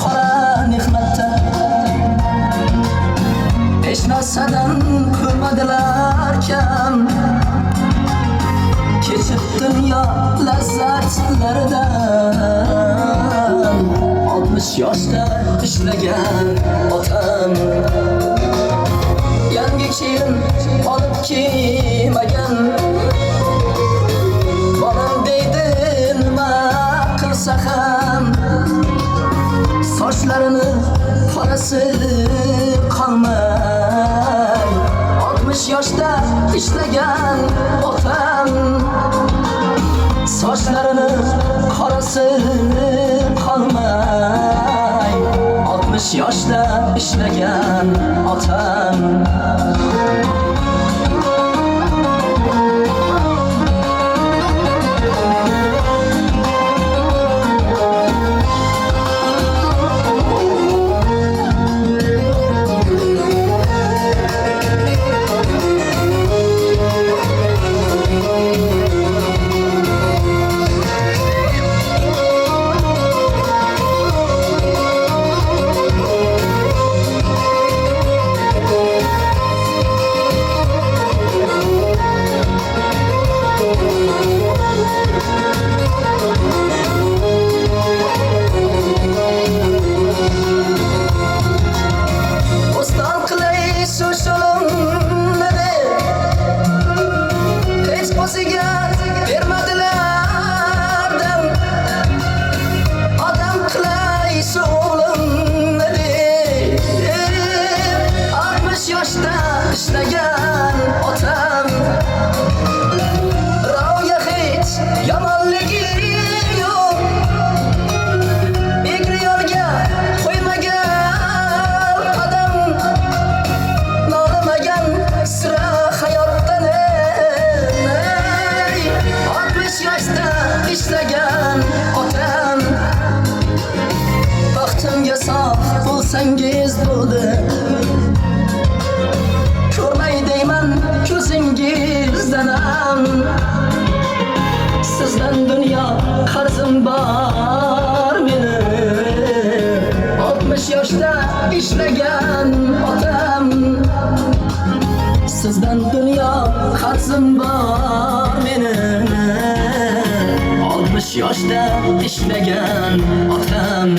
qora mehnatda hech narsadan ko'rmadilar kam. Kechib dunyo lazzatlaridan 60 yoshda ishlagan otam. Yangi kiyim olib kiymagan, bolam deydi nima qilsa ham. Sochlarini qorasi qolmay 60 yoshda ishlagan otam. Sochlarini qorasi qolmay 60 yoshda ishlagan otam. İşleyen otam, ra'ya hiç yomonligi yo'q. Egri yo'lga qo'ymagan qadam, nolimagan sira hayotdan. 60 yoshda ishlagan otam. Baxtimga sog' bo'lsangiz bo'ldi, ko'rmay deyman ko'zingizdan ham. Sizdan dunyo qarzim bor mening. 60 yoshda ishlagan otam. Sizdan dunyo qarzim bor mening. 60 yoshda ishlagan otam.